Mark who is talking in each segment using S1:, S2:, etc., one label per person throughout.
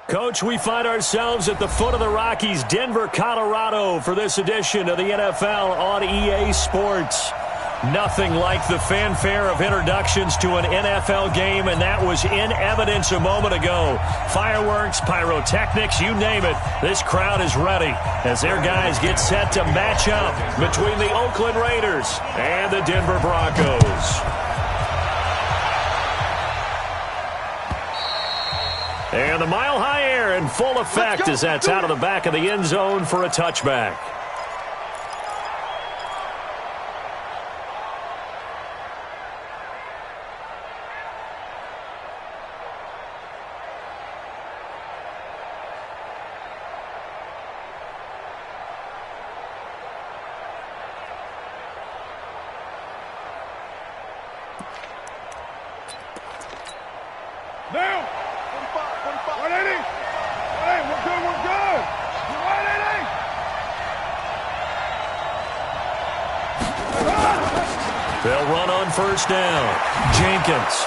S1: Coach, we find ourselves at the foot of the Rockies, Denver, Colorado, for this edition of the NFL on EA Sports. Nothing like the fanfare of introductions to an NFL game, and that was in evidence a moment ago. Fireworks, pyrotechnics, you name it. This crowd is ready as their guys get set to match up between the Oakland Raiders and the Denver Broncos. And the mile-high air in full effect as that's out of the back of the end zone for a touchback.
S2: Now! 180! Hey, we're good!
S1: They'll run on first down. Jenkins.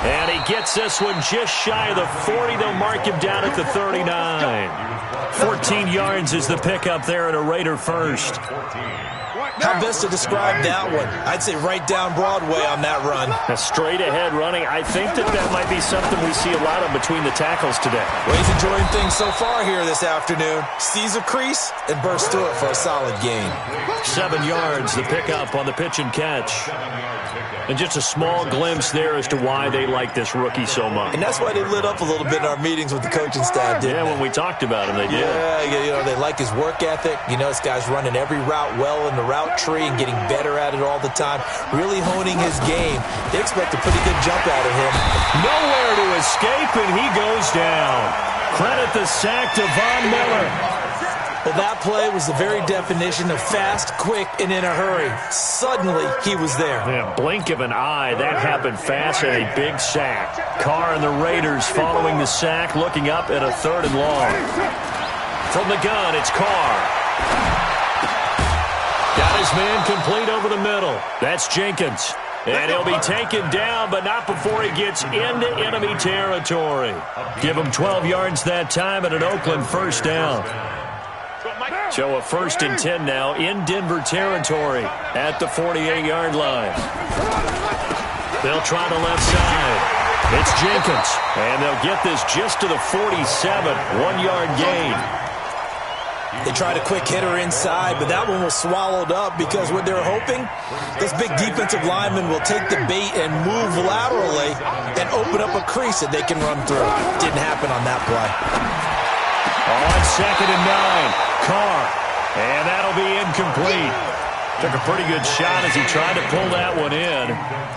S1: And he gets this one just shy of the 40. They'll mark him down at the 39. 14 yards is the pickup there at a Raider first.
S3: How best to describe that one? I'd say right down Broadway on that run.
S1: A straight ahead running. I think that might be something we see a lot of between the tackles today.
S3: Well, he's enjoying things so far here this afternoon. Sees a crease and bursts through it for a solid gain.
S1: 7 yards, the pickup on the pitch and catch. And just a small glimpse there as to why they like this rookie so much.
S3: And that's why they lit up a little bit in our meetings with the coaching staff, didn't they?
S1: When we talked about him, they did.
S3: Yeah, they like his work ethic. This guy's running every route well in the route tree and getting better at it all the time, really honing his game. They expect a pretty good jump out of him.
S1: Nowhere to escape, and he goes down. Credit the sack to Von Miller.
S3: Well, that play was the very definition of fast, quick, and in a hurry. Suddenly, he was there.
S1: Yeah, blink of an eye. That happened fast and a big sack. Carr and the Raiders following the sack, looking up at a 3rd and long. From the gun, it's Carr. Got his man complete over the middle. That's Jenkins. And he'll be taken down, but not before he gets into enemy territory. Give him 12 yards that time at an Oakland first down. So a 1st and 10 now in Denver territory at the 48-yard line. They'll try the left side. It's Jenkins. And they'll get this just to the 47. 1-yard gain.
S3: They tried a quick hitter inside, but that one was swallowed up because what they're hoping, this big defensive lineman will take the bait and move laterally and open up a crease that they can run through. Didn't happen on that play.
S1: On 2nd and 9, Carr. And that'll be incomplete. Took a pretty good shot as he tried to pull that one in.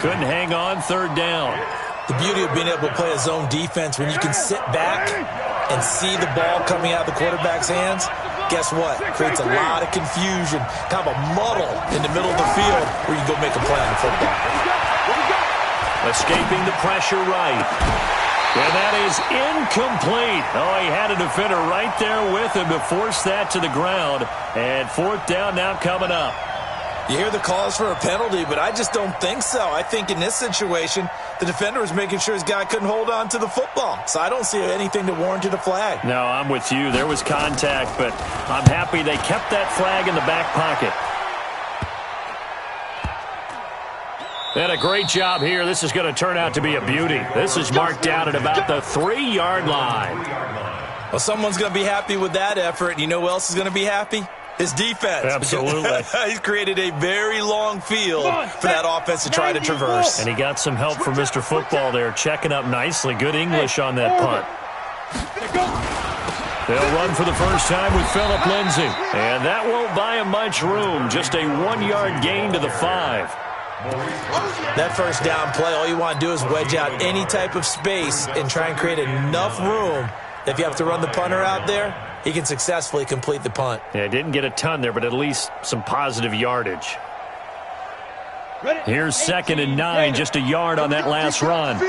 S1: Couldn't hang on 3rd down.
S3: The beauty of being able to play a zone defense when you can sit back and see the ball coming out of the quarterback's hands, guess what? Creates a lot of confusion, kind of a muddle in the middle of the field where you go make a play on the football.
S1: Escaping the pressure right. And that is incomplete. Oh, he had a defender right there with him to force that to the ground. And 4th down now coming up.
S3: You hear the calls for a penalty, but I just don't think so. I think in this situation, the defender was making sure his guy couldn't hold on to the football. So I don't see anything that warranted a flag.
S1: No, I'm with you. There was contact, but I'm happy they kept that flag in the back pocket. And a great job here. This is going to turn out to be a beauty. This is marked down at about the 3-yard line.
S3: Well, someone's going to be happy with that effort. You know who else is going to be happy? His defense.
S1: Absolutely.
S3: He's created a very long field for that offense to try to traverse.
S1: And he got some help from Mr. Football there, checking up nicely. Good English on that punt. They'll run for the first time with Phillip Lindsay. And that won't buy him much room. Just a 1-yard gain to the 5.
S3: That first down play, all you want to do is wedge out any type of space and try and create enough room that if you have to run the punter out there, he can successfully complete the punt.
S1: Yeah, didn't get a ton there, but at least some positive yardage. Here's 2nd and 9, just a yard on that last run.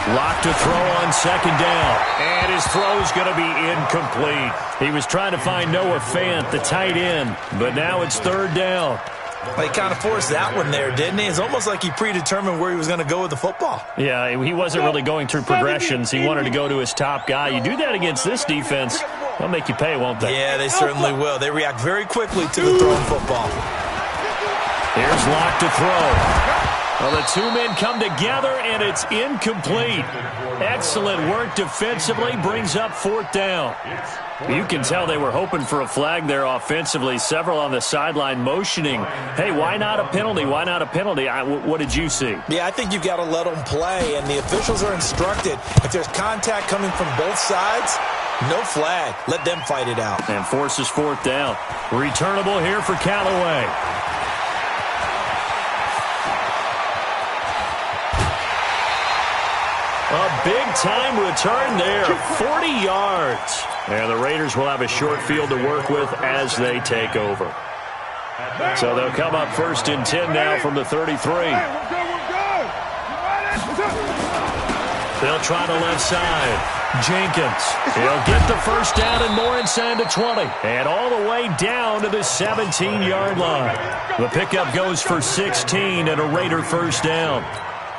S1: Locked to throw on 2nd down. And his throw's going to be incomplete. He was trying to find Noah Fant, the tight end, but now it's 3rd down.
S3: Well, he kind of forced that one there, didn't he? It's almost like he predetermined where he was going to go with the football.
S1: Yeah, he wasn't really going through progressions. He wanted to go to his top guy. You do that against this defense, they'll make you pay, won't they?
S3: Yeah, they certainly will. They react very quickly to the thrown football.
S1: Here's Locke to throw. Well, the two men come together, and it's incomplete. Excellent work defensively, brings up 4th down. You can tell they were hoping for a flag there offensively. Several on the sideline motioning, hey, why not a penalty? Why not a penalty? What did you see?
S3: Yeah, I think you've got to let them play, and the officials are instructed. If there's contact coming from both sides, no flag. Let them fight it out.
S1: And forces 4th down. Returnable here for Callaway. A big-time return there, 40 yards. And the Raiders will have a short field to work with as they take over. So they'll come up 1st and 10 now from the 33. They'll try the left side. Jenkins. He'll get the 1st down and more inside the 20. And all the way down to the 17-yard line. The pickup goes for 16 and a Raider 1st down.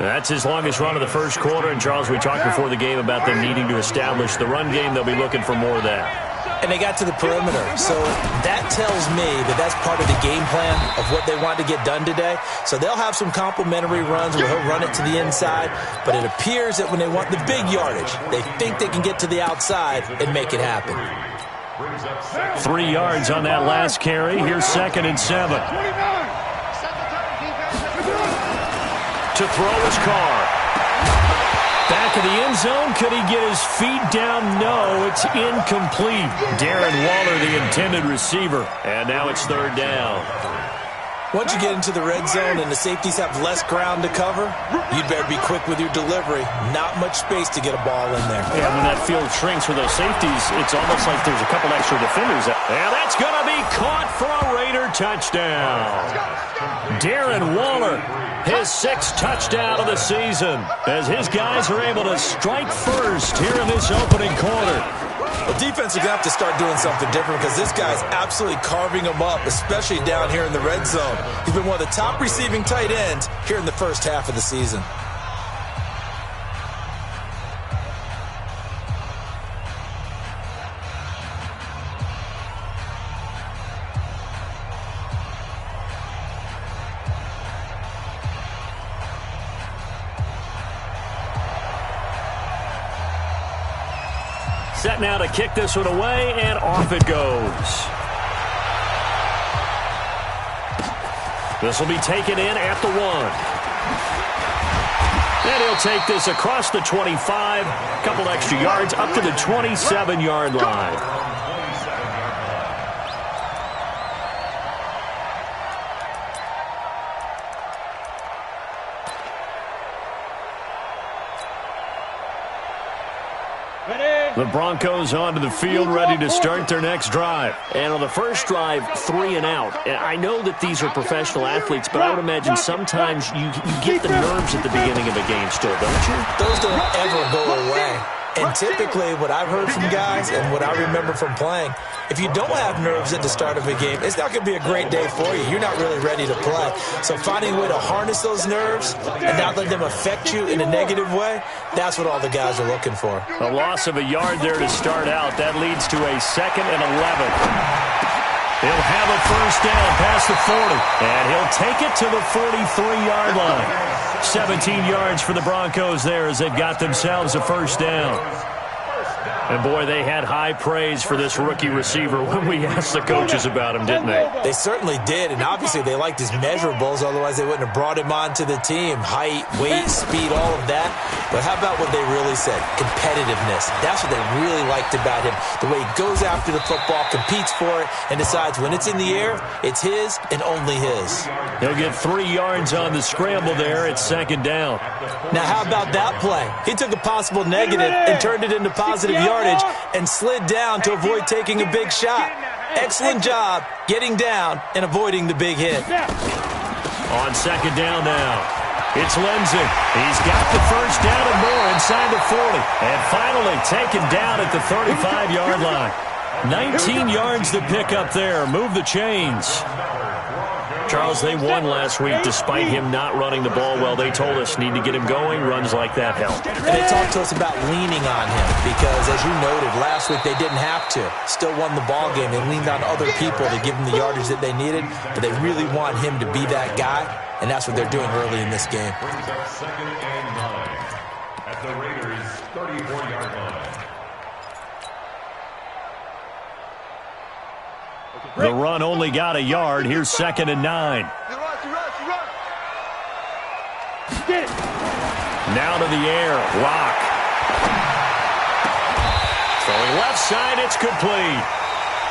S1: That's his longest run of the 1st quarter. And, Charles, we talked before the game about them needing to establish the run game. They'll be looking for more of that.
S3: And they got to the perimeter. So that tells me that that's part of the game plan of what they want to get done today. So they'll have some complementary runs where he'll run it to the inside. But it appears that when they want the big yardage, they think they can get to the outside and make it happen.
S1: 3 yards on that last carry. Here's 2nd and 7. To throw his car. Back of the end zone. Could he get his feet down? No, it's incomplete. Darren Waller, the intended receiver. And now it's 3rd down.
S3: Once you get into the red zone and the safeties have less ground to cover, you'd better be quick with your delivery. Not much space to get a ball in there.
S1: Yeah, when that field shrinks for those safeties, it's almost like there's a couple extra defenders. And that's going to be caught for a Raider touchdown. Darren Waller, his 6th touchdown of the season, as his guys are able to strike first here in this opening quarter.
S3: Well, defense is going to have to start doing something different because this guy's absolutely carving them up, especially down here in the red zone. He's been one of the top receiving tight ends here in the 1st half of the season.
S1: Set now to kick this one away, and off it goes. This will be taken in at the 1. And he'll take this across the 25, a couple extra yards up to the 27-yard line. The Broncos onto the field, ready to start their next drive. And on the first drive, 3 and out. And I know that these are professional athletes, but I would imagine sometimes you get the nerves at the beginning of a game still, don't you?
S3: Those don't ever go away. And typically, what I've heard from guys and what I remember from playing, if you don't have nerves at the start of a game, it's not going to be a great day for you. You're not really ready to play. So finding a way to harness those nerves and not let them affect you in a negative way, that's what all the guys are looking for.
S1: A loss of a yard there to start out. That leads to a 2nd and 11. He'll have a 1st down past the 40, and he'll take it to the 43-yard line. 17 yards for the Broncos there as they've got themselves a 1st down. And, boy, they had high praise for this rookie receiver when we asked the coaches about him, didn't they?
S3: They certainly did, and obviously they liked his measurables, otherwise they wouldn't have brought him onto the team. Height, weight, speed, all of that. But how about what they really said? Competitiveness. That's what they really liked about him. The way he goes after the football, competes for it, and decides when it's in the air, it's his and only his.
S1: He'll get 3 yards on the scramble there at 2nd down.
S3: Now, how about that play? He took a possible negative and turned it into positive yardage and slid down to avoid taking a big shot. Excellent job getting down and avoiding the big hit.
S1: On 2nd down now, it's Lindsey. He's got the 1st down and more inside the 40. And finally taken down at the 35-yard line. 19 yards to pick up there. Move the chains. Charles, they won last week despite him not running the ball well. They told us need to get him going. Runs like that help.
S3: And they talked to us about leaning on him because, as you noted, last week they didn't have to. Still won the ball game. They leaned on other people to give them the yardage that they needed, but they really want him to be that guy, and that's what they're doing early in this game.
S4: Brings up 2nd and 9 at the Raiders' 34-yard line.
S1: The run only got a yard. Here's 2nd and 9. Now to the air. Lock. Throwing left side. It's complete.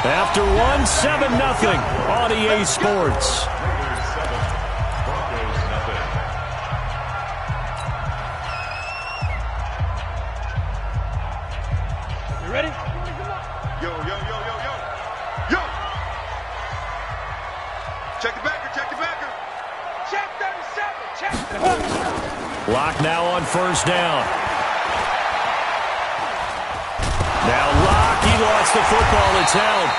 S1: After 1, 7-0 on EA Sports.
S4: Raiders 7, Broncos nothing.
S2: You ready? Yo. Check the backer. Check 37.
S1: Lock now on 1st down. Now Lock, he lost the football. It's held.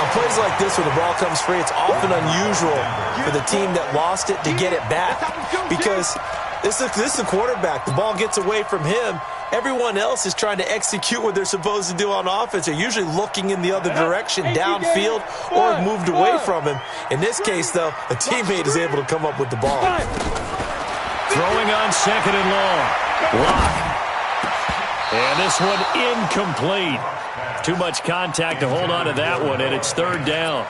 S3: On plays like this where the ball comes free, it's often unusual for the team that lost it to get it back because this is a quarterback. The ball gets away from him. Everyone else is trying to execute what they're supposed to do on offense. They're usually looking in the other direction, downfield, or moved away from him. In this case, though, a teammate is able to come up with the ball.
S1: Throwing on 2nd and long. Lock. And this one incomplete. Too much contact to hold on to that one, and it's 3rd down.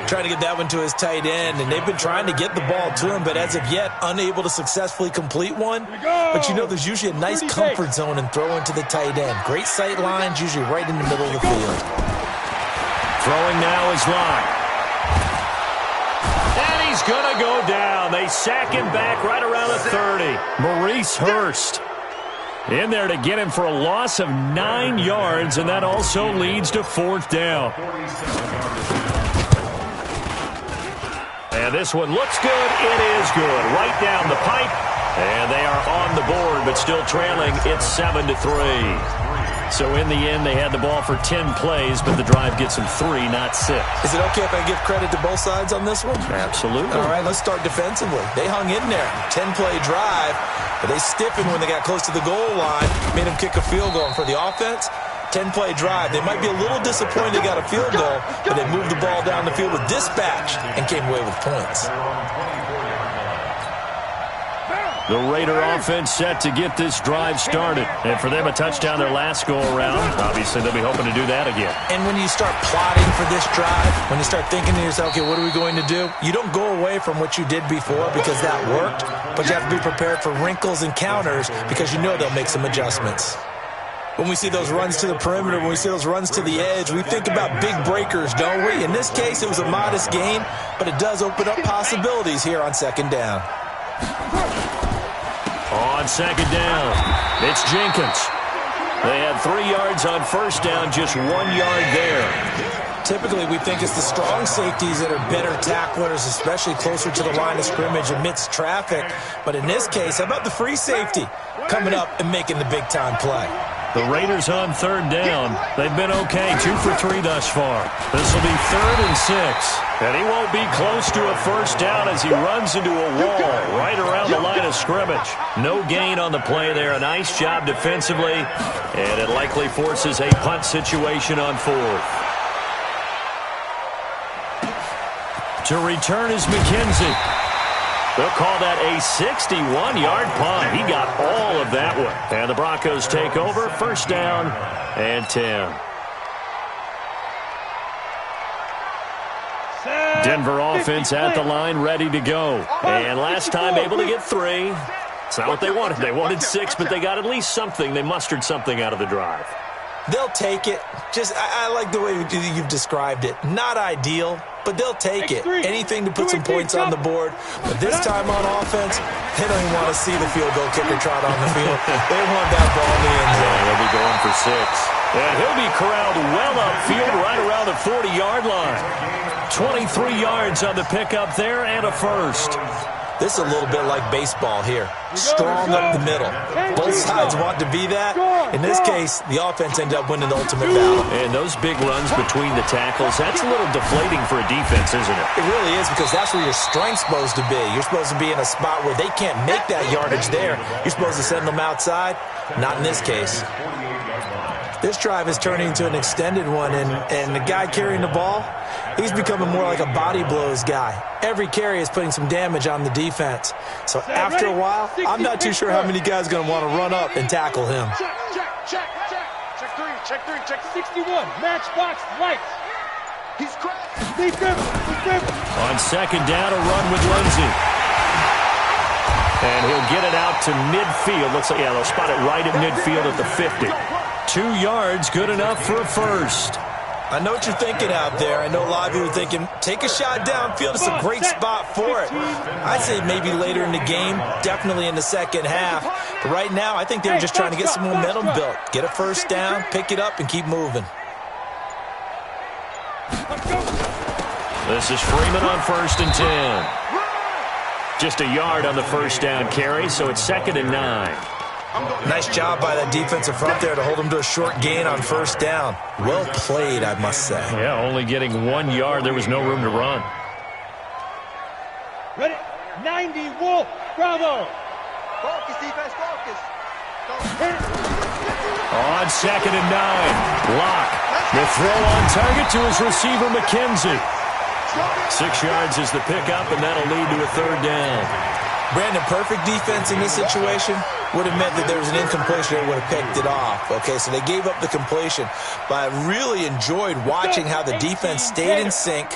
S3: Trying to get that one to his tight end, and they've been trying to get the ball to him, but as of yet, unable to successfully complete one. But you know, there's usually a nice comfort zone in throwing to the tight end. Great sight lines, usually right in the middle of the field.
S1: Throwing now is Lock. And he's going to go down. They sack him back right around the 30. Maurice Hurst in there to get him for a loss of 9 yards, and that also leads to 4th down. And this one looks good. It is good. Right down the pipe. And they are on the board, but still trailing. It's 7-3. So in the end, they had the ball for 10 plays, but the drive gets them 3, not 6.
S3: Is it okay if I give credit to both sides on this one?
S1: Absolutely.
S3: All right, let's start defensively. They hung in there. 10-play drive, but they stiffened when they got close to the goal line, made them kick a field goal. And for the offense, 10-play drive. They might be a little disappointed they got a field goal, but they moved the ball down the field with dispatch and came away with points.
S1: The Raider offense set to get this drive started. And for them, a touchdown their last go-around. Obviously, they'll be hoping to do that again.
S3: And when you start plotting for this drive, when you start thinking to yourself, okay, what are we going to do? You don't go away from what you did before because that worked, but you have to be prepared for wrinkles and counters because you know they'll make some adjustments. When we see those runs to the perimeter, when we see those runs to the edge, we think about big breakers, don't we? In this case, it was a modest gain, but it does open up possibilities here on 2nd down.
S1: On 2nd down, it's Jenkins. They had 3 yards on 1st down, just 1 yard there.
S3: Typically, we think it's the strong safeties that are better tacklers, especially closer to the line of scrimmage amidst traffic. But in this case, how about the free safety coming up and making the big-time play?
S1: The Raiders on 3rd down. They've been okay, 2 for 3 thus far. This will be 3rd and 6. And he won't be close to a 1st down as he runs into a wall right around the line of scrimmage. No gain on the play there. A nice job defensively. And it likely forces a punt situation on 4th. To return is McKenzie. They'll call that a 61-yard punt. He got all of that one. And the Broncos take over, 1st down and 10. Denver offense at the line, ready to go. And last time able to get 3. It's not what they wanted. They wanted 6, but they got at least something. They mustered something out of the drive.
S3: They'll take it. I like the way you've described it. Not ideal, but they'll take it. Anything to put some points on the board. But this time on offense, they don't even want to see the field goal kicker trot on the field. They want that ball in the end zone.
S1: Yeah, they'll be going for 6. And he'll be corralled well upfield right around the 40-yard line. 23 yards on the pickup there and a 1st.
S3: This is a little bit like baseball here. Strong up the middle. Both sides want to be that. In this case, the offense ended up winning the ultimate battle.
S1: And those big runs between the tackles, that's a little deflating for a defense, isn't it?
S3: It really is, because that's where your strength's supposed to be. You're supposed to be in a spot where they can't make that yardage there. You're supposed to send them outside. Not in this case. This drive is turning into an extended one, and the guy carrying the ball, he's becoming more like a body blows guy. Every carry is putting some damage on the defense. So after a while, I'm not too sure how many guys are going to want to run up and tackle him.
S2: Check three, check 61. Matchbox lights. He's cracked.
S1: On second down, a run with Lindsey. And he'll get it out to midfield. Looks like, yeah, they'll spot it right at midfield at the 50. 2 yards, good enough for a first.
S3: I know what you're thinking out there. I know a lot of you are thinking, take a shot downfield. It's a great spot for it. I'd say maybe later in the game, definitely in the second half. But right now, I think they're just trying to get some momentum built. Get a first down, pick it up, and keep moving.
S1: This is Freeman on 1st and 10. Just a yard on the first down carry, so it's 2nd and 9.
S3: Nice job by that defensive front there to hold him to a short gain on first down. Well played, I must say.
S1: Yeah, only getting 1 yard. There was no room to run.
S2: Ready? 90, Wolf. Bravo.
S5: Focus, defense, focus.
S1: On 2nd and 9. Lock. The throw on target to his receiver, McKenzie. 6 yards is the pickup, and that'll lead to a 3rd down.
S3: Brandon, perfect defense in this situation would have meant that there was an incompletion that would have picked it off. Okay, so they gave up the completion. But I really enjoyed watching how the defense stayed in sync,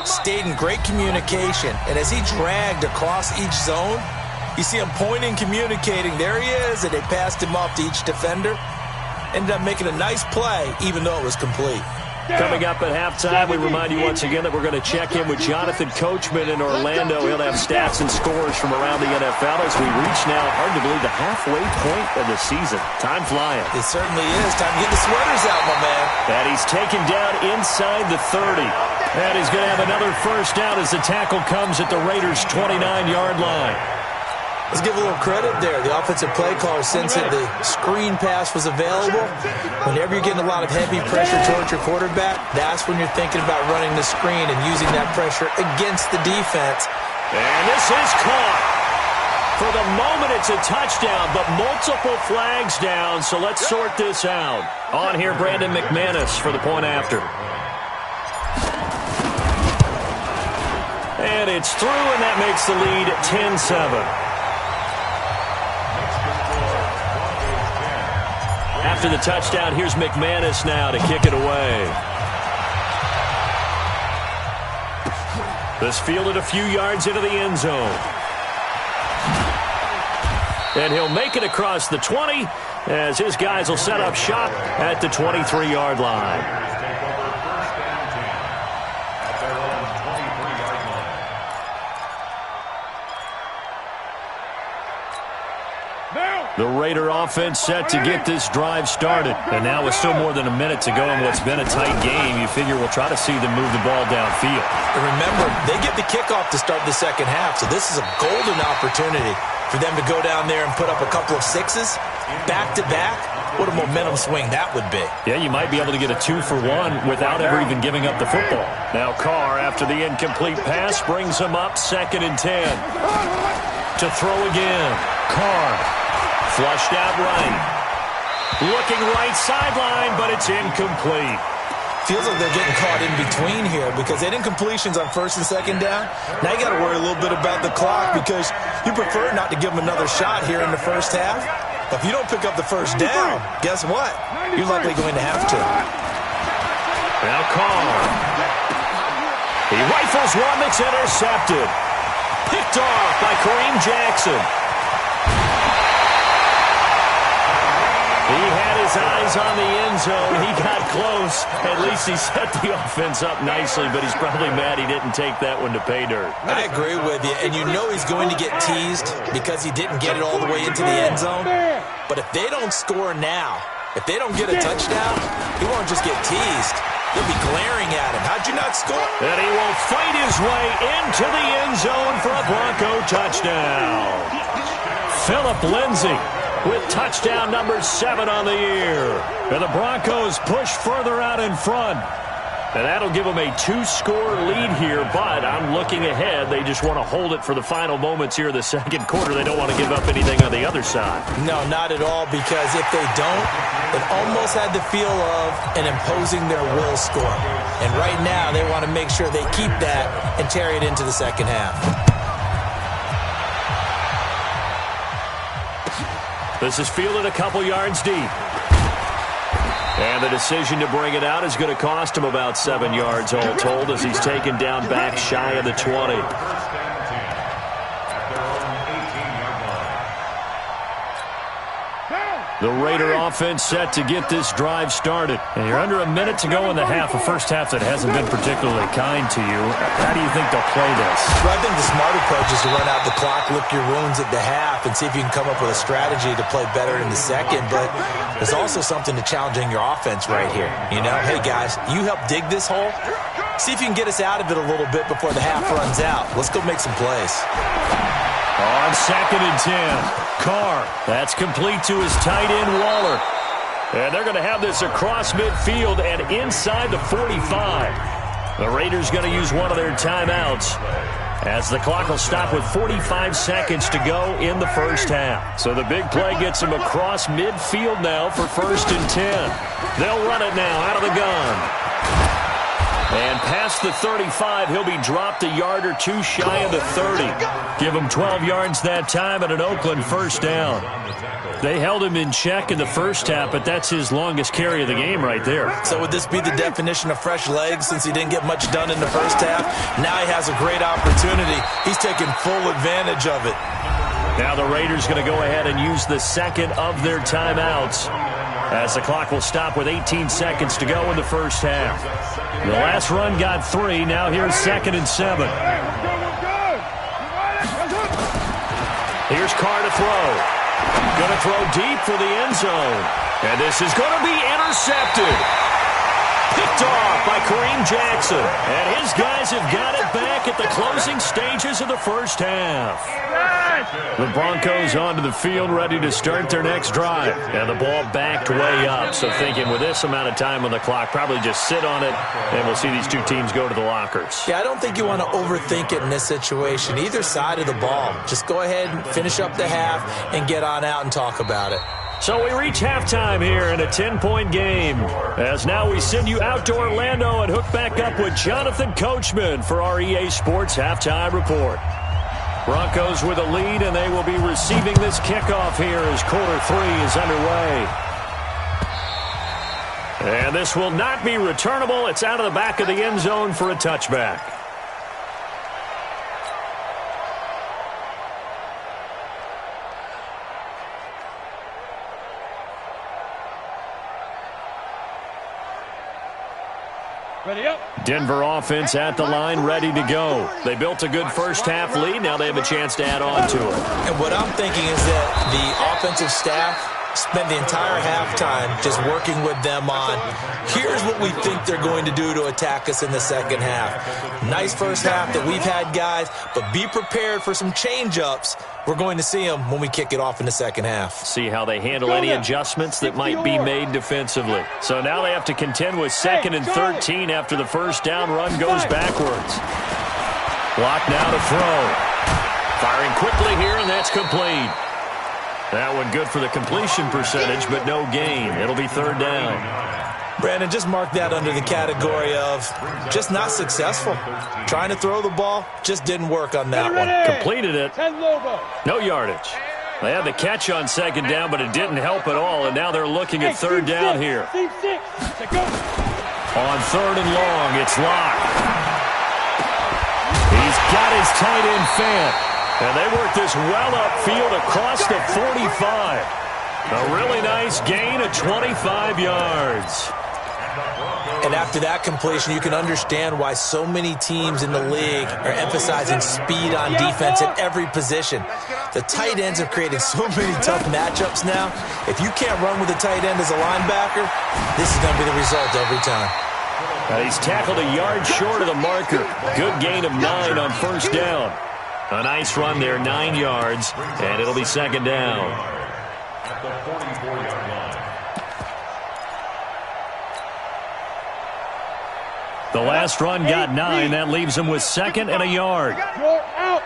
S3: stayed in great communication. And as he dragged across each zone, you see him pointing, communicating. There he is, and they passed him off to each defender. Ended up making a nice play, even though it was complete.
S1: Coming up at halftime, we remind you once again that we're going to check in with Jonathan Coachman in Orlando. He'll have stats and scores from around the NFL as we reach now, hard to believe, the halfway point of the season. Time flying.
S3: It certainly is. Time to get the sweaters out, my man.
S1: And he's taken down inside the 30. And he's going to have another first down as the tackle comes at the Raiders' 29-yard line.
S3: Let's give a little credit there. The offensive play caller, since the screen pass was available, whenever you're getting a lot of heavy pressure towards your quarterback, that's when you're thinking about running the screen and using that pressure against the defense.
S1: And this is caught. For the moment, it's a touchdown, but multiple flags down, so let's sort this out. On here, Brandon McManus for the point after. And it's through, and that makes the lead 10-7. After the touchdown, here's McManus now to kick it away. This fielded a few yards into the end zone. And he'll make it across the 20 as his guys will set up shop at the 23-yard line. The Raider offense set to get this drive started. And now with still more than a minute to go in what's been a tight game, you figure we'll try to see them move the ball downfield.
S3: And remember, they get the kickoff to start the second half, so this is a golden opportunity for them to go down there and put up a couple of sixes back-to-back. What a momentum swing that would be.
S1: Yeah, you might be able to get a 2-for-1 without ever even giving up the football. Now Carr, after the incomplete pass, brings him up 2nd and 10. To throw again. Carr. Flushed out right. Looking right sideline, but it's incomplete.
S3: Feels like they're getting caught in between here because they had incompletions on 1st and 2nd down. Now you got to worry a little bit about the clock because you prefer not to give them another shot here in the first half. But if you don't pick up the first down, guess what? You're likely going to have to.
S1: Now Carr. He rifles one that's intercepted. Picked off by Kareem Jackson. He had his eyes on the end zone. He got close. At least he set the offense up nicely, but he's probably mad he didn't take that one to pay dirt.
S3: I agree with you, and you know he's going to get teased because he didn't get it all the way into the end zone. But if they don't score now, if they don't get a touchdown, he won't just get teased. They'll be glaring at him. How'd you not score?
S1: And he will fight his way into the end zone for a Bronco touchdown. Phillip Lindsay with touchdown number 7 on the year. And the Broncos push further out in front. And that'll give them a 2-score lead here, but I'm looking ahead. They just want to hold it for the final moments here in the second quarter. They don't want to give up anything on the other side.
S3: No, not at all, because if they don't, it almost had the feel of an imposing their will score. And right now, they want to make sure they keep that and carry it into the second half.
S1: This is fielded a couple yards deep. And the decision to bring it out is going to cost him about 7 yards all told as he's taken down back shy of the 20. The Raider offense set to get this drive started. And you're under a minute to go in the half, a first half that hasn't been particularly kind to you. How do you think they'll play this?
S3: Well, I think the smart approach is to run out the clock, lick your wounds at the half, and see if you can come up with a strategy to play better in the second. But there's also something to challenging your offense right here. You know, hey, guys, you help dig this hole. See if you can get us out of it a little bit before the half runs out. Let's go make some plays.
S1: On 2nd and 10. Carr, that's complete to his tight end, Waller. And they're going to have this across midfield and inside the 45. The Raiders going to use one of their timeouts as the clock will stop with 45 seconds to go in the first half. So the big play gets them across midfield now for 1st and 10. They'll run it now out of the gun. And past the 35, he'll be dropped a yard or two shy of the 30. Give him 12 yards that time and an Oakland first down. They held him in check in the first half, but that's his longest carry of the game right there.
S3: So would this be the definition of fresh legs since he didn't get much done in the first half? Now he has a great opportunity. He's taking full advantage of it.
S1: Now the Raiders going to go ahead and use the second of their timeouts as the clock will stop with 18 seconds to go in the first half. The last run got 3. Now here's 2nd and 7. Here's Carr to throw. Going to throw deep for the end zone. And this is going to be intercepted. Picked off by Kareem Jackson. And his guys have got it back at the closing stages of the first half. The Broncos onto the field ready to start their next drive. And the ball backed way up. So thinking with this amount of time on the clock, probably just sit on it, and we'll see these two teams go to the lockers.
S3: Yeah, I don't think you want to overthink it in this situation. Either side of the ball. Just go ahead and finish up the half and get on out and talk about it.
S1: So we reach halftime here in a 10-point game. As now we send you out to Orlando and hook back up with Jonathan Coachman for our EA Sports Halftime Report. Broncos with a lead, and they will be receiving this kickoff here as quarter 3 is underway. And this will not be returnable. It's out of the back of the end zone for a touchback.
S2: Ready up.
S1: Denver offense at the line, ready to go. They built a good first half lead. Now they have a chance to add on to it.
S3: And what I'm thinking is that the offensive staff spent the entire halftime just working with them on, here's what we think they're going to do to attack us in the second half. Nice first half that we've had, guys, but be prepared for some change-ups. We're going to see them when we kick it off in the second half.
S1: See how they handle any adjustments that might be made defensively. So now they have to contend with 2nd and 13 after the first down run goes backwards. Block now to throw. Firing quickly here, and that's complete. That one good for the completion percentage, but no gain. It'll be 3rd down.
S3: Brandon, just mark that under the category of just not successful. Trying to throw the ball, just didn't work on that one.
S1: Completed it. No yardage. They had the catch on 2nd down, but it didn't help at all, and now they're looking at 3rd down here. On 3rd and long, it's Locke. He's got his tight end Fant. And they work this well upfield across the 45. A really nice gain of 25 yards.
S3: And after that completion, you can understand why so many teams in the league are emphasizing speed on defense at every position. The tight ends have created so many tough matchups now. If you can't run with a tight end as a linebacker, this is going to be the result every time.
S1: He's tackled a yard short of the marker. Good gain of 9 on first down. A nice run there, 9 yards, and it'll be second down.
S4: At the 44-yard line.
S1: The last run got 9. That leaves him with second and a yard.
S2: You're out.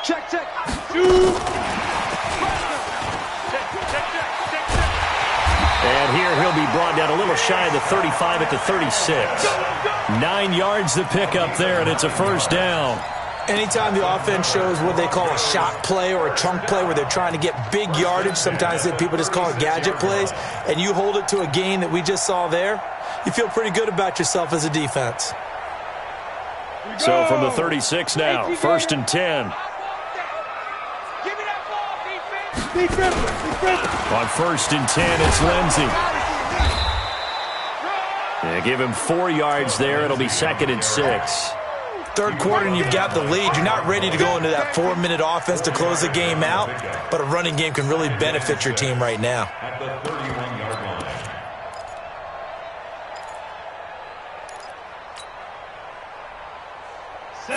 S2: Check, check. Shoot.
S1: And here he'll be brought down a little shy of the 35 at the 36. 9 yards to pick up there, and it's a first down.
S3: Anytime the offense shows what they call a shot play or a chunk play where they're trying to get big yardage, sometimes people just call it gadget plays, and you hold it to a gain that we just saw there, you feel pretty good about yourself as a defense.
S1: So from the 36 now, first and 10. On first and 10, it's Lindsey. Yeah, give him 4 yards there. It'll be second and 6.
S3: Third quarter and you've got the lead. You're not ready to go into that 4-minute offense to close the game out, but a running game can really benefit your team right now.
S4: At the 31-yard line.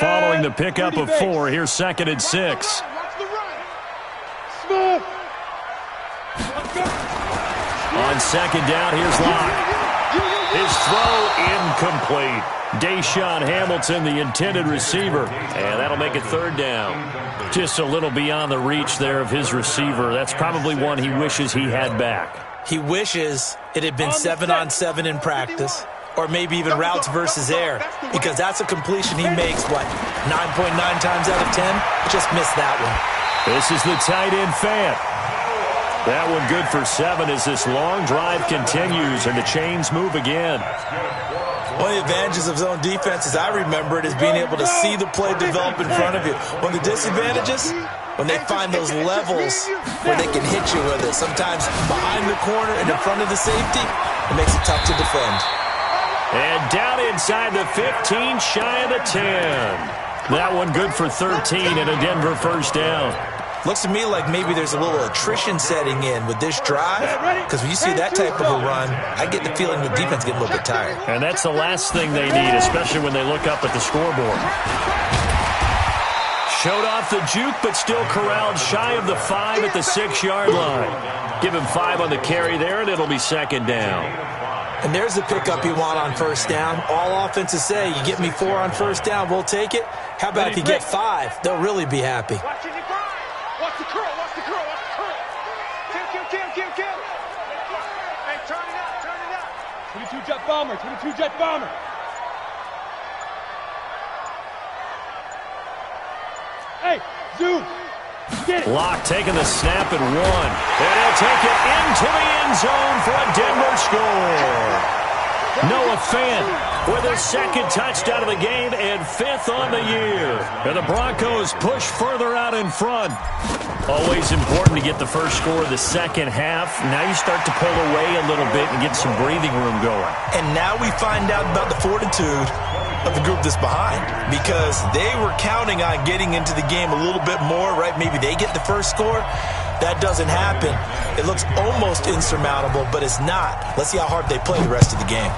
S1: Following the pickup of 4, here's second and 6.
S2: Smith.
S1: On second down, here's Locke. His throw incomplete. Deshaun Hamilton, the intended receiver, and that'll make it third down. Just a little beyond the reach there of his receiver. That's probably one he wishes he had back.
S3: He wishes it had been 7-on-7 in practice, or maybe even routes versus air, because that's a completion he makes, 9.9 times out of 10? Just missed that one.
S1: This is the tight end Fant. That one good for 7 as this long drive continues and the chains move again.
S3: One of the advantages of zone defense, as I remember it, is being able to see the play develop in front of you. One of the disadvantages, when they find those levels where they can hit you with it, sometimes behind the corner and in front of the safety, it makes it tough to defend.
S1: And down inside the 15, shy of the 10. That one good for 13 and a Denver first down.
S3: Looks to me like maybe there's a little attrition setting in with this drive, because when you see that type of a run, I get the feeling the defense getting a little bit tired.
S1: And that's the last thing they need, especially when they look up at the scoreboard. Showed off the juke, but still corralled shy of the 5 at the 6-yard line. Give him 5 on the carry there, and it'll be second down.
S3: And there's the pickup you want on first down. All offenses say, you get me 4 on first down, we'll take it. How about if you get 5? They'll really be happy.
S2: Watch the curl, watch the curl, watch the curl. Kill. Hey, turn it up. 22 jet bomber, 22 jet bomber. Hey, zoom. Get it.
S1: Locke taking the snap at 1. And he'll take it into the end zone for a Denver score. Noah Fant with his second touchdown of the game and 5th on the year. And the Broncos push further out in front. Always important to get the first score of the second half. Now you start to pull away a little bit and get some breathing room going.
S3: And now we find out about the fortitude of the group that's behind, because they were counting on getting into the game a little bit more, right? Maybe they get the first score. That doesn't happen. It looks almost insurmountable, but it's not. Let's see how hard they play the rest of the game.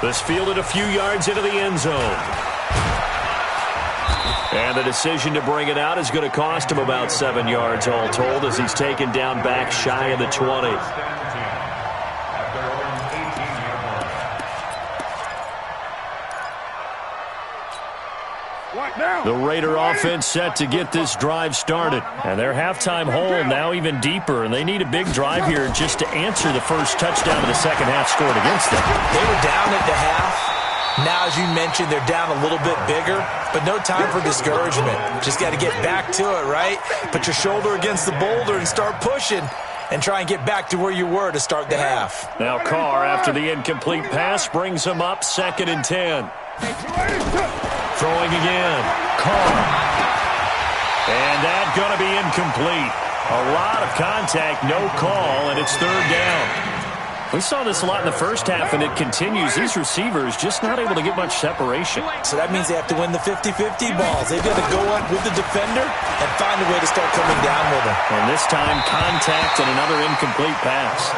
S1: This fielded a few yards into the end zone. And the decision to bring it out is going to cost him about 7 yards all told, as he's taken down back shy of the 20. The Raider offense set to get this drive started. And their halftime hole now even deeper. And they need a big drive here just to answer the first touchdown of the second half scored against them.
S3: They were down at the half. Now, as you mentioned, they're down a little bit bigger. But no time for discouragement. Just got to get back to it, right? Put your shoulder against the boulder and start pushing. And try and get back to where you were to start the half.
S1: Now Carr, after the incomplete pass, brings him up 2nd and 10. Throwing again. Carr. And that's going to be incomplete. A lot of contact, no call, and it's third down. We saw this a lot in the first half, and it continues. These receivers just not able to get much separation.
S3: So that means they have to win the 50-50 balls. They've got to go up with the defender and find a way to start coming down with him.
S1: And this time, contact and another incomplete pass.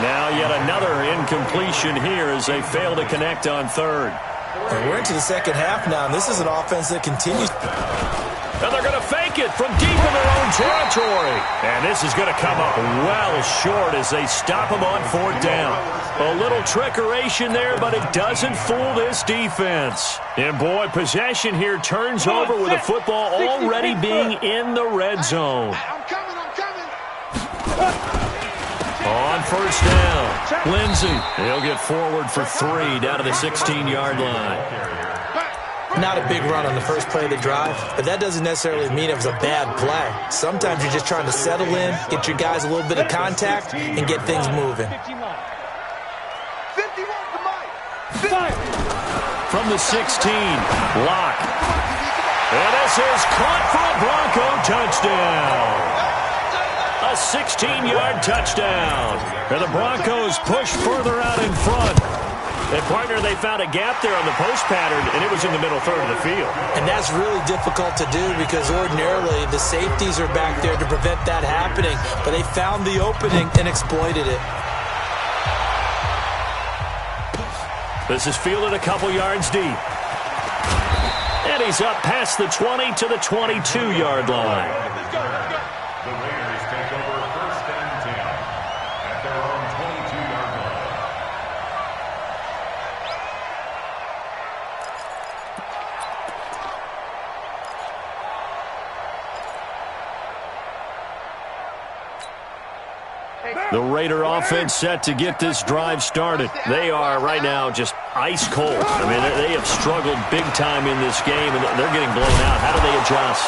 S1: Now yet another incompletion here as they fail to connect on third.
S3: And we're into the second half now, and this is an offense that continues.
S1: And they're going to fake it from deep in their own territory. And this is going to come up well short as they stop them on fourth down. A little trickeration there, but it doesn't fool this defense. And boy, possession here turns over with the football already being in the red zone.
S2: I'm coming.
S1: On first down, Lindsey. He'll get forward for 3 down to the 16-yard line.
S3: Not a big run on the first play of the drive, but that doesn't necessarily mean it was a bad play. Sometimes you're just trying to settle in, get your guys a little bit of contact, and get things moving.
S2: 51 to Mike.
S1: From the 16, Locke. And this is caught for a Bronco touchdown. A 16-yard touchdown. And the Broncos push further out in front. And, partner, they found a gap there on the post pattern, and it was in the middle third of the field.
S3: And that's really difficult to do because ordinarily the safeties are back there to prevent that happening. But they found the opening and exploited it.
S1: This is fielded a couple yards deep. And he's up past the 20 to the 22-yard line.
S4: The Raiders take over first and 10 at their own 22-yard line.
S1: The Raider offense set to get this drive started. They are right now just ice cold. I mean, they have struggled big time in this game, and they're getting blown out. How do they adjust?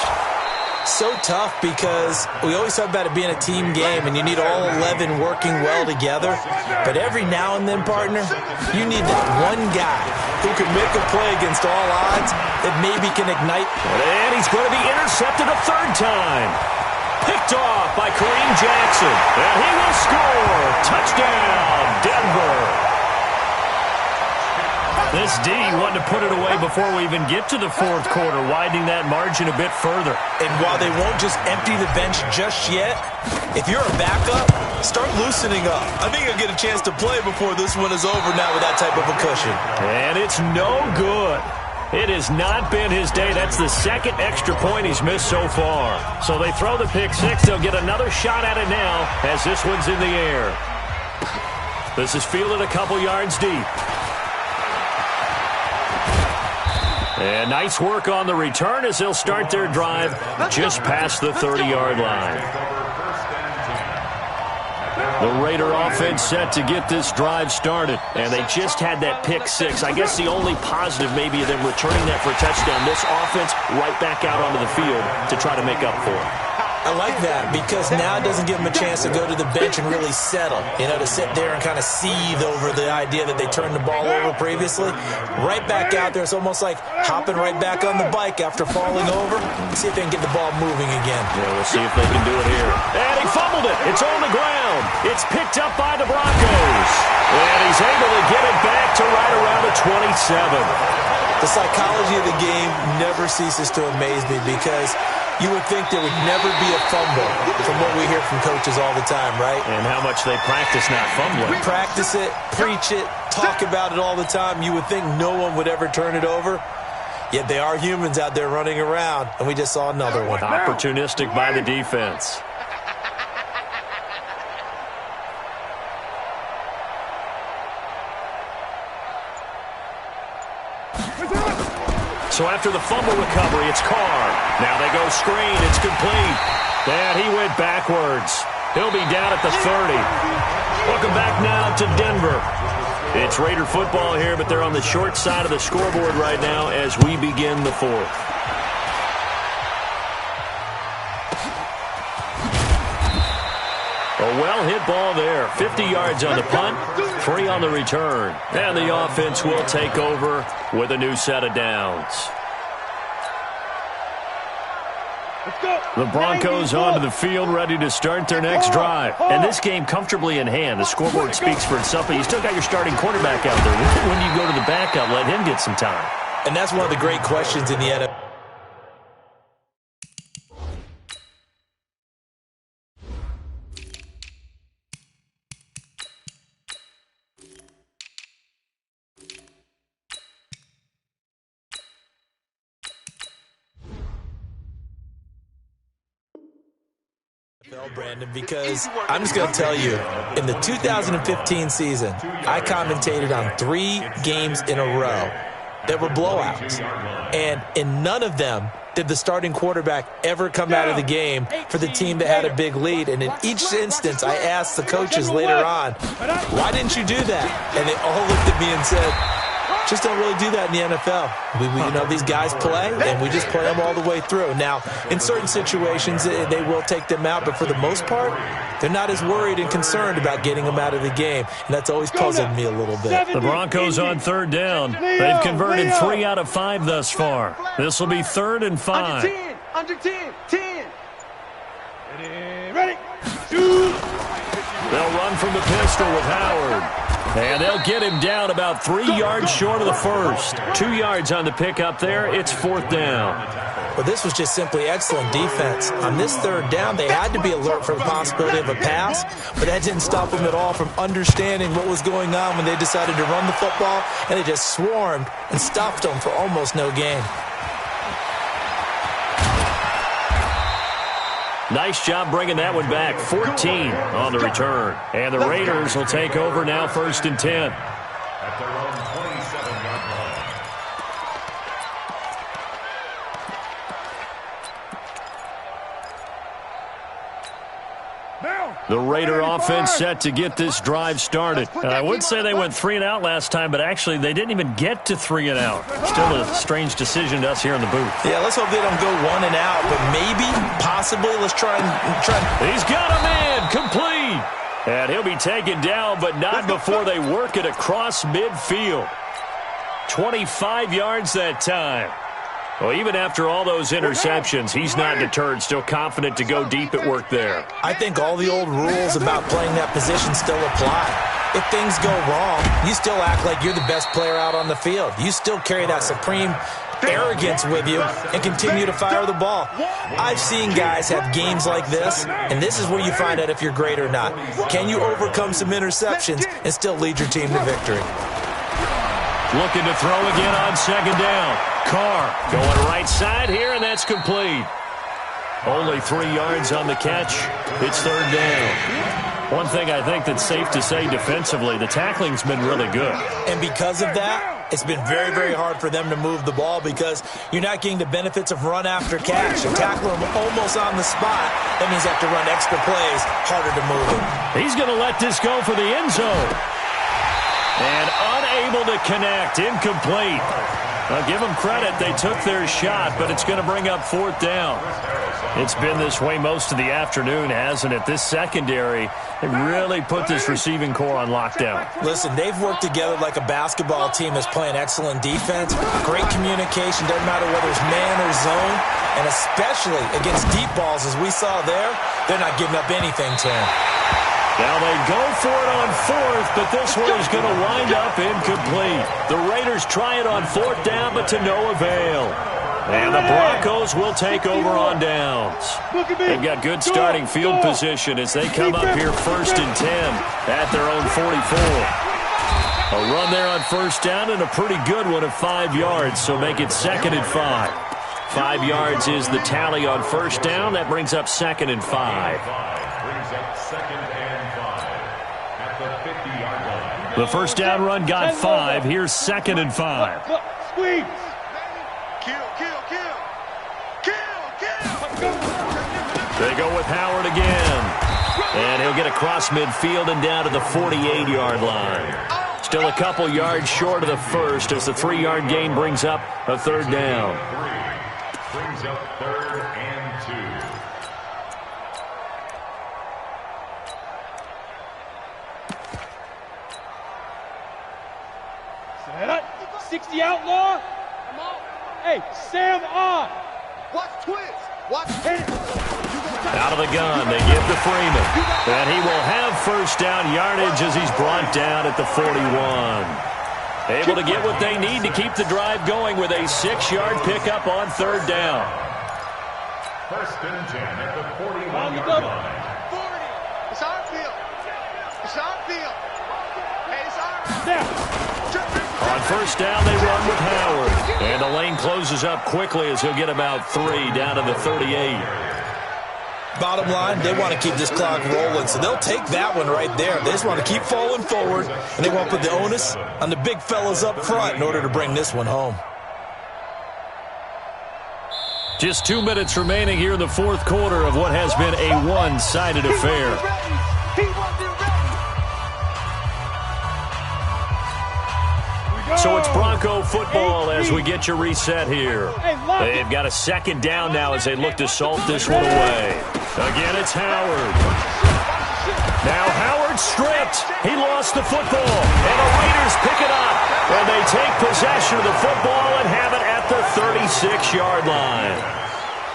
S3: So tough because we always talk about it being a team game, and you need all 11 working well together. But every now and then, partner, you need that one guy who can make a play against all odds that maybe can ignite.
S1: And he's going to be intercepted a third time. Picked off by Kareem Jackson. And he will score. Touchdown, Denver. This D wanted to put it away before we even get to the fourth quarter, widening that margin a bit further.
S3: And while they won't just empty the bench just yet, if you're a backup, start loosening up. I think you'll get a chance to play before this one is over now with that type of a cushion.
S1: And it's no good. It has not been his day. That's the second extra point he's missed so far. So they throw the pick six. They'll get another shot at it now as this one's in the air. This is fielded a couple yards deep. And nice work on the return as they'll start their drive just past the 30-yard line. The Raider offense set to get this drive started, and they just had that pick six. I guess the only positive maybe of them returning that for a touchdown. This offense right back out onto the field to try to make up for it.
S3: I like that because now it doesn't give them a chance to go to the bench and really settle, to sit there and kind of seethe over the idea that they turned the ball over previously. Right back out there, it's almost like hopping right back on the bike after falling over. See if they can get the ball moving again.
S1: Yeah, we'll see if they can do it here. And he fumbled it. It's on the ground. It's picked up by the Broncos. And he's able to get it back to right around the 27.
S3: The psychology of the game never ceases to amaze me because you would think there would never be a fumble from what we hear from coaches all the time, right?
S1: And how much they practice not fumbling.
S3: Practice it, preach it, talk about it all the time. You would think no one would ever turn it over. Yet they are humans out there running around, and we just saw another one.
S1: Opportunistic by the defense. So after the fumble recovery, it's Carr. Now they go screen. It's complete. And he went backwards. He'll be down at the 30. Welcome back now to Denver. It's Raider football here, but they're on the short side of the scoreboard right now as we begin the fourth. A well-hit ball there. 50 yards on the punt, 3 on the return. And the offense will take over with a new set of downs. The Broncos onto the field, ready to start their next drive. And this game comfortably in hand. The scoreboard speaks for itself, but you still got your starting quarterback out there. When you go to the backup, let him get some time.
S3: And that's one of the great questions in the NFL. Brandon, because I'm just going to tell you, in the 2015 season, I commentated on 3 games in a row that were blowouts, and in none of them did the starting quarterback ever come out of the game for the team that had a big lead. And in each instance, I asked the coaches later on, why didn't you do that? And they all looked at me and said, just don't really do that in the NFL. You know, these guys play, and we just play them all the way through. Now, in certain situations, they will take them out, but for the most part, they're not as worried and concerned about getting them out of the game, and that's always puzzled me a little bit.
S1: The Broncos on third down. They've converted 3 out of 5 thus far. This will be 3rd and 5.
S5: Under 10.
S2: Ready. Shoot.
S1: They'll run from the pistol with Howard. And they'll get him down about 3 yards short of the first. 2 yards on the pickup there. It's 4th down.
S3: Well, this was just simply excellent defense. On this 3rd down, they had to be alert for the possibility of a pass, but that didn't stop them at all from understanding what was going on when they decided to run the football, and they just swarmed and stopped them for almost no gain.
S1: Nice job bringing that one back. 14 on the return. And the Raiders will take over now, 1st and 10.
S4: At their own 27-yard line.
S1: The Raider offense set to get this drive started. I would say they went 3 and out last time, but actually they didn't even get to 3 and out. Still a strange decision to us here in the booth.
S3: Yeah, let's hope they don't go 1 and out, but maybe, possibly, let's try.
S1: He's got a man, complete. And he'll be taken down, but not before they work it across midfield. 25 yards that time. Well, even after all those interceptions, he's not deterred, still confident to go deep at work there.
S3: I think all the old rules about playing that position still apply. If things go wrong, you still act like you're the best player out on the field. You still carry that supreme arrogance with you and continue to fire the ball. I've seen guys have games like this, and this is where you find out if you're great or not. Can you overcome some interceptions and still lead your team to victory?
S1: Looking to throw again on 2nd down. Carr going right side here, and that's complete. Only 3 yards on the catch. It's 3rd down. One thing I think that's safe to say defensively, the tackling's been really good.
S3: And because of that, it's been very, very hard for them to move the ball because you're not getting the benefits of run after catch. You tackle them almost on the spot. That means you have to run extra plays, harder to move them.
S1: He's going to let this go for the end zone. And unable to connect, incomplete. Now, give them credit. They took their shot, but it's going to bring up 4th down. It's been this way most of the afternoon, hasn't it? This secondary, they really put this receiving core on lockdown.
S3: Listen, they've worked together like a basketball team that's playing excellent defense. Great communication, doesn't matter whether it's man or zone. And especially against deep balls, as we saw there, they're not giving up anything to him.
S1: Now they go for it on 4th, but this one is going to wind up incomplete. The Raiders try it on 4th down, but to no avail. And the Broncos will take over on downs. They've got good starting field position as they come up here 1st and 10 at their own 44. A run there on 1st down and a pretty good one of 5 yards, so make it 2nd and 5. 5 yards is the tally on 1st down. That brings up 2nd and 5. The 1st down run got 5. Here's 2nd and 5.
S2: Squeeze.
S1: They go with Howard again. And he'll get across midfield and down to the 48-yard line. Still a couple yards short of the first as the 3-yard gain brings up a 3rd down.
S4: Brings up 3rd and 2.
S2: Set up. 60 outlaw. Hey, Sam on.
S5: Watch twist. Watch.
S1: Out of the gun, they give to Freeman. And he will have first down yardage as he's brought down at the 41. Able to get what they need to keep the drive going with a 6-yard pickup on third down.
S4: First and 10 at the 41-yard line.
S5: 40. It's on field. It's on field. Hey, it's on.
S1: On first down, they run with Howard. And the lane closes up quickly as he'll get about 3 down to the 38.
S3: Bottom line, they want to keep this clock rolling, so they'll take that one right there. They just want to keep falling forward, and they want to put the onus on the big fellas up front in order to bring this one home.
S1: Just 2 minutes remaining here in the fourth quarter of what has been a one-sided affair. So it's Bronco football as we get your reset here. They've got a second down now as they look to salt this one away. Again, it's Howard. Now Howard stripped. He lost the football. And the Raiders pick it up. And they take possession of the football and have it at the 36-yard line.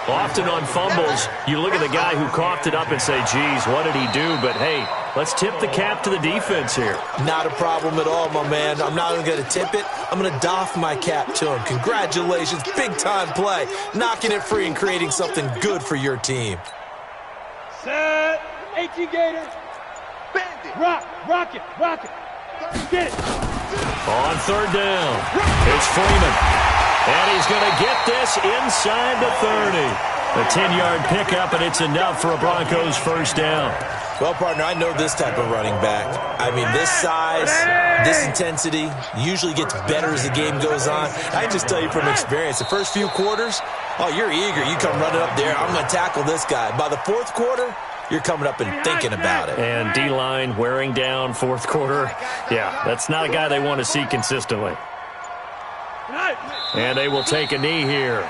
S1: Often on fumbles, you look at the guy who coughed it up and say, geez, what did he do? But, hey, let's tip the cap to the defense here.
S3: Not a problem at all, my man. I'm not even going to tip it. I'm going to doff my cap to him. Congratulations. Big-time play. Knocking it free and creating something good for your team.
S2: Set. 18 Gator.
S5: Bend it.
S2: Rock it. Get it.
S1: On third down, it's Freeman. And he's going to get this inside the 30. A 10-yard pickup, and it's enough for a Broncos first down.
S3: Well, partner, I know this type of running back. I mean, this size, this intensity usually gets better as the game goes on. I can just tell you from experience, the first few quarters, oh, you're eager. You come running up there, I'm going to tackle this guy. By the fourth quarter, you're coming up and thinking about it.
S1: And D-line wearing down fourth quarter. Yeah, that's not a guy they want to see consistently. And they will take a knee here.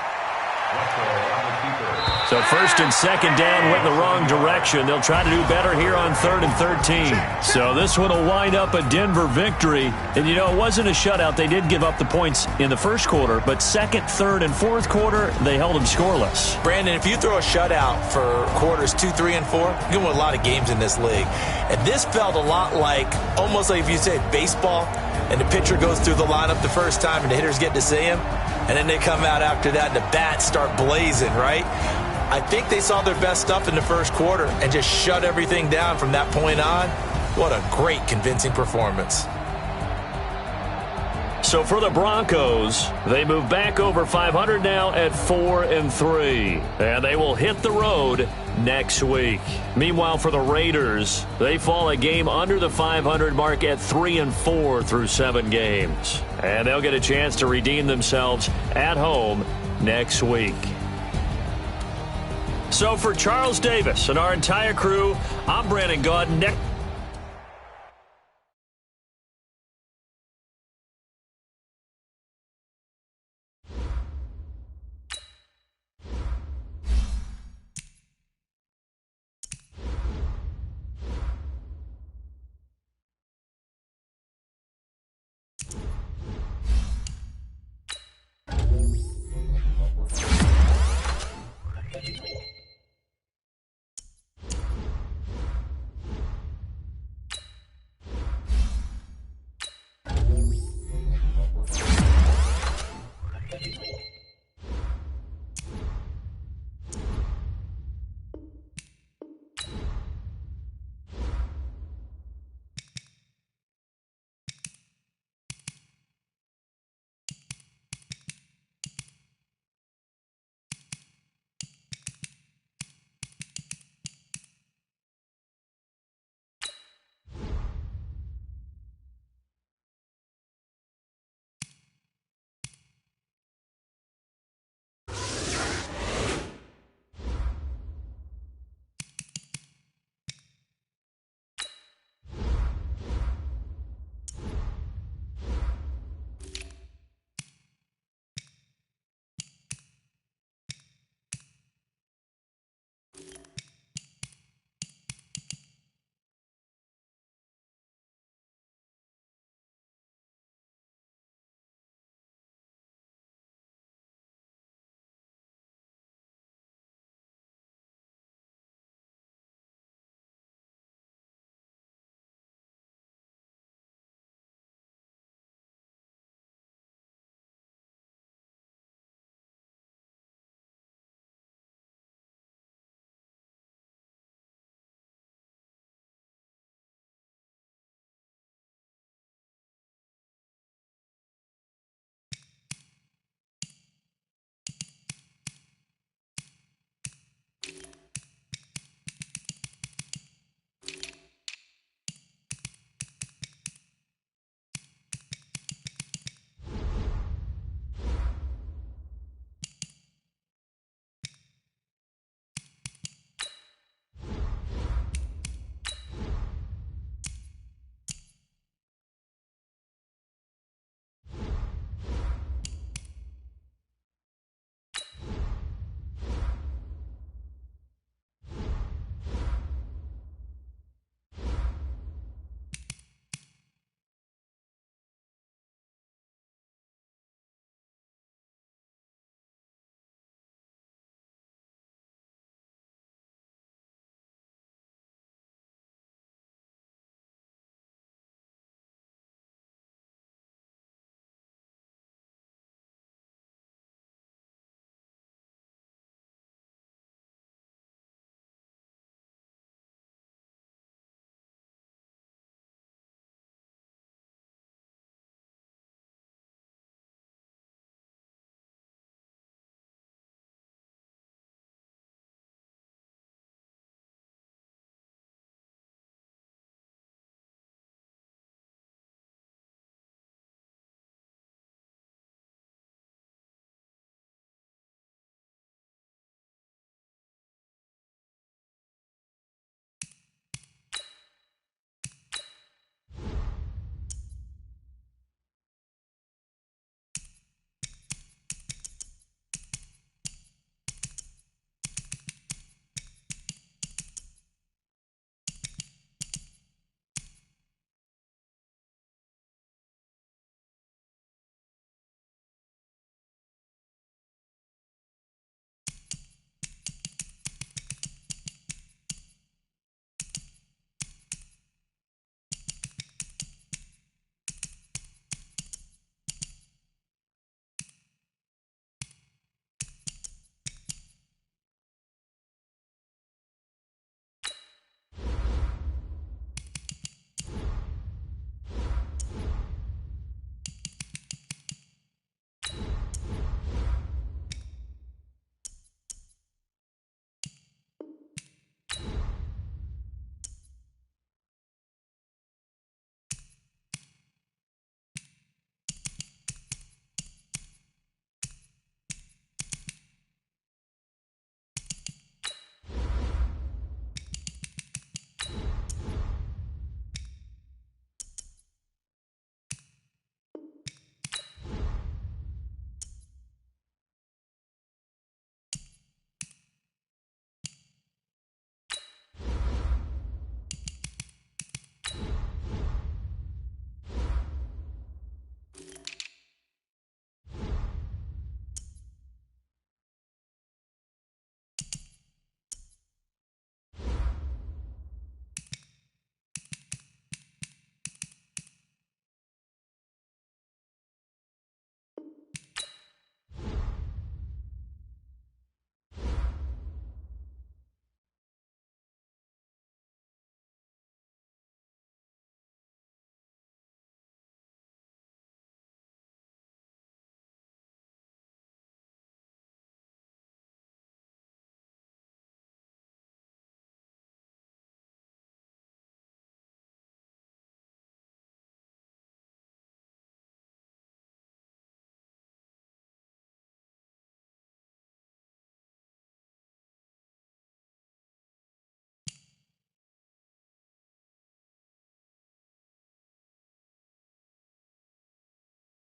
S1: So first and second down went in the wrong direction. They'll try to do better here on 3rd and 13. So this one will wind up a Denver victory. And, you know, it wasn't a shutout. They did give up the points in the first quarter. But second, third, and fourth quarter, they held them scoreless.
S3: Brandon, if you throw a shutout for quarters 2, 3, and 4, you're going to win a lot of games in this league. And this felt a lot like, almost like if you say baseball, and the pitcher goes through the lineup the first time and the hitters get to see him, and then they come out after that and the bats start blazing, right? I think they saw their best stuff in the first quarter and just shut everything down from that point on. What a great, convincing performance.
S1: So for the Broncos, they move back over 500 now at 4-3. And they will hit the road next week. Meanwhile, for the Raiders, they fall a game under the 500 mark at 3-4 through 7 games. And they'll get a chance to redeem themselves at home next week. So for Charles Davis and our entire crew, I'm Brandon Gaudin.